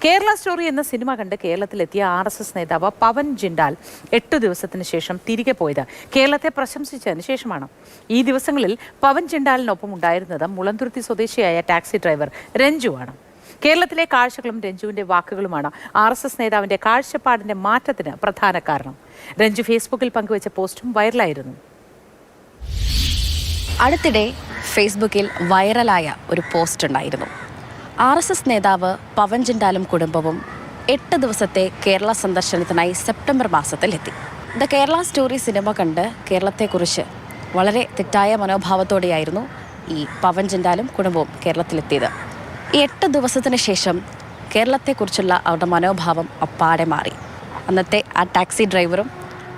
Kerala story എന്ന cinema കണ്ട് കേരളത്തിലെത്തിയ RSS നേതാവ് പവൻ ജിണ്ടാൽ 8 ദിവസത്തിന് ശേഷം തിരികെ പോയത് കേരളത്തെ പ്രശംസിച്ചതിന് ശേഷമാണ്. ഈ ദിവസങ്ങളിൽ പവൻ ജിണ്ടാലിനൊപ്പം ഉണ്ടായിരുന്നത് മുളന്തുരുത്തി സ്വദേശിയായ ടാക്സി ഡ്രൈവർ രഞ്ജുവാണ്. കേരളത്തിലെ കാഴ്ചകളും രഞ്ജുവിന്റെ വാക്കുകളുമാണ് RSS നേതാവിന്റെ കാഴ്ചപ്പാടിന്റെ മാറ്റത്തിന് പ്രധാന കാരണം. രഞ്ജു ഫേസ്ബുക്കിൽ പങ്കുവച്ച പോസ്റ്റും വൈറലായിരുന്നു. അടുത്തിടെ ഫേസ്ബുക്കിൽ വൈറലായ ഒരു പോസ്റ്റ് ഉണ്ടായിരുന്നു. RSS നേതാവ് പവൻ ജിണ്ടാലും കുടുംബവും 8 ദിവസത്തെ കേരള സന്ദർശനത്തിനായി സെപ്റ്റംബർ മാസത്തിലെത്തി. ദ കേരള സ്റ്റോറി സിനിമ കണ്ട് കേരളത്തെക്കുറിച്ച് വളരെ തെറ്റായ മനോഭാവത്തോടെയായിരുന്നു ഈ പവൻ ജിണ്ടാലും കുടുംബവും കേരളത്തിലെത്തിയത്. ഈ 8 ദിവസത്തിന് ശേഷം കേരളത്തെക്കുറിച്ചുള്ള അവരുടെ മനോഭാവം അപ്പാടെ മാറി. അന്നത്തെ ആ ടാക്സി ഡ്രൈവറും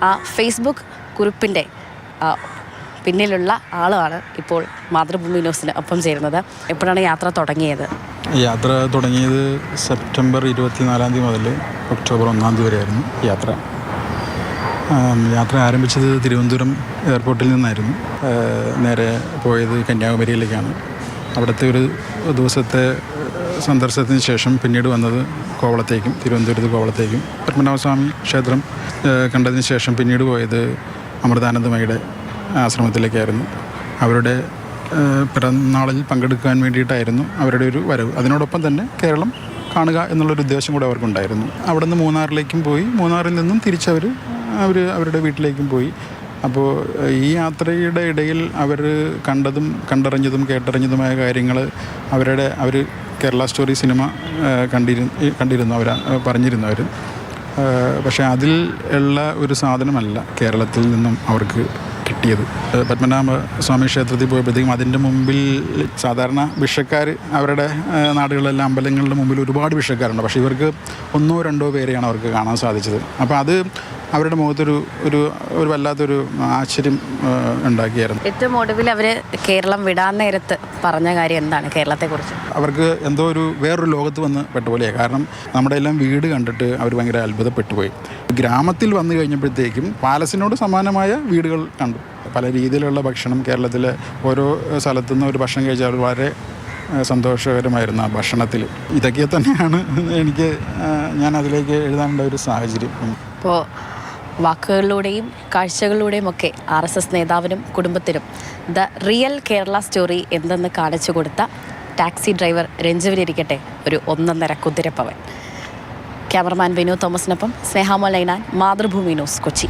ആ ഫേസ്ബുക്ക് കുറിപ്പിൻ്റെ പിന്നിലുള്ള ആളാണ് ഇപ്പോൾ മാതൃഭൂമി ന്യൂസിന് ഒപ്പം ചേരുന്നത്. എപ്പോഴാണ് യാത്ര തുടങ്ങിയത്? യാത്ര തുടങ്ങിയത് സെപ്റ്റംബർ 24 മുതൽ ഒക്ടോബർ 1 വരെയായിരുന്നു യാത്ര. യാത്ര ആരംഭിച്ചത് തിരുവനന്തപുരം എയർപോർട്ടിൽ നിന്നായിരുന്നു. നേരെ പോയത് കന്യാകുമാരിയിലേക്കാണ്. അവിടുത്തെ ഒരു ദിവസത്തെ സന്ദർശനത്തിന് ശേഷം പിന്നീട് വന്നത് കോവളത്തേക്കും, തിരുവനന്തപുരത്ത് കോവളത്തേക്കും പത്മനാഭസ്വാമി ക്ഷേത്രം കണ്ടതിന് ശേഷം പിന്നീട് പോയത് അമൃതാനന്ദമയുടെ ആശ്രമത്തിലേക്കായിരുന്നു. അവരുടെ പിറന്നാളിൽ പങ്കെടുക്കാൻ വേണ്ടിയിട്ടായിരുന്നു അവരുടെ ഒരു വരവ്. അതിനോടൊപ്പം തന്നെ കേരളം കാണുക എന്നുള്ളൊരു ഉദ്ദേശം കൂടെ അവർക്കുണ്ടായിരുന്നു. അവിടെ നിന്ന് മൂന്നാറിലേക്കും പോയി. മൂന്നാറിൽ നിന്നും തിരിച്ചവർ അവരുടെ വീട്ടിലേക്കും പോയി. അപ്പോൾ ഈ യാത്രയുടെ ഇടയിൽ അവർ കണ്ടറിഞ്ഞതും കേട്ടറിഞ്ഞതുമായ കാര്യങ്ങൾ അവർ കേരള സ്റ്റോറി സിനിമ കണ്ടിരുന്നു, പറഞ്ഞിരുന്നു അവർ. പക്ഷേ അതിൽ ഉള്ള ഒരു സാധനമല്ല കേരളത്തിൽ നിന്നും അവർക്ക് കിട്ടിയത്. പത്മനാഭസ്വാമി ക്ഷേത്രത്തിൽ പോയപ്പോഴത്തേക്കും അതിൻ്റെ മുമ്പിൽ സാധാരണ ഭിക്ഷക്കാർ, അവരുടെ നാടുകളിലെല്ലാം അമ്പലങ്ങളുടെ മുമ്പിൽ ഒരുപാട് ഭിക്ഷക്കാരുണ്ട്. പക്ഷേ ഇവർക്ക് 1-2 പേരെയാണ് അവർക്ക് കാണാൻ സാധിച്ചത്. അപ്പോൾ അത് അവരുടെ മുഖത്തൊരു വല്ലാത്തൊരു ആശ്ചര്യം ഉണ്ടാക്കിയായിരുന്നു. ഏറ്റവും ഒടുവിൽ അവർ കേരളം വിടാൻ നേരത്ത് പറഞ്ഞ കാര്യം എന്താണ് കേരളത്തെക്കുറിച്ച്? അവർക്ക് എന്തോ വേറൊരു ലോകത്ത് വന്ന് പെട്ടുപോലെയാണ്. കാരണം നമ്മുടെ എല്ലാം വീട് കണ്ടിട്ട് അവർ ഭയങ്കര അത്ഭുതപ്പെട്ടു പോയി. ഗ്രാമത്തിൽ വന്നു കഴിഞ്ഞപ്പോഴത്തേക്കും പാലസിനോട് സമാനമായ വീടുകൾ കണ്ടു. പല രീതിയിലുള്ള ഭക്ഷണം, കേരളത്തിലെ ഓരോ സ്ഥലത്തുനിന്ന് ഒരു ഭക്ഷണം കഴിച്ചാൽ വളരെ സന്തോഷകരമായിരുന്നു ആ ഭക്ഷണത്തിൽ. ഇതൊക്കെ തന്നെയാണ് ഞാൻ അതിലേക്ക് എഴുതാനുള്ള ഒരു സാഹചര്യം. ഇപ്പോൾ വാക്കുകളിലൂടെയും കാഴ്ചകളിലൂടെയും ഒക്കെ RSS നേതാവിനും കുടുംബത്തിനും ദ റിയൽ കേരള സ്റ്റോറി എന്തെന്ന് കാണിച്ചു കൊടുത്ത ടാക്സി ഡ്രൈവർ രഞ്ജുവിനിരിക്കട്ടെ ഒരു 1.5 കുതിരപ്പവൻ. ക്യാമറമാൻ വിനു തോമസിനൊപ്പം സ്നേഹാമോൾ നൈനാൻ, മാതൃഭൂമി ന്യൂസ്, കൊച്ചി.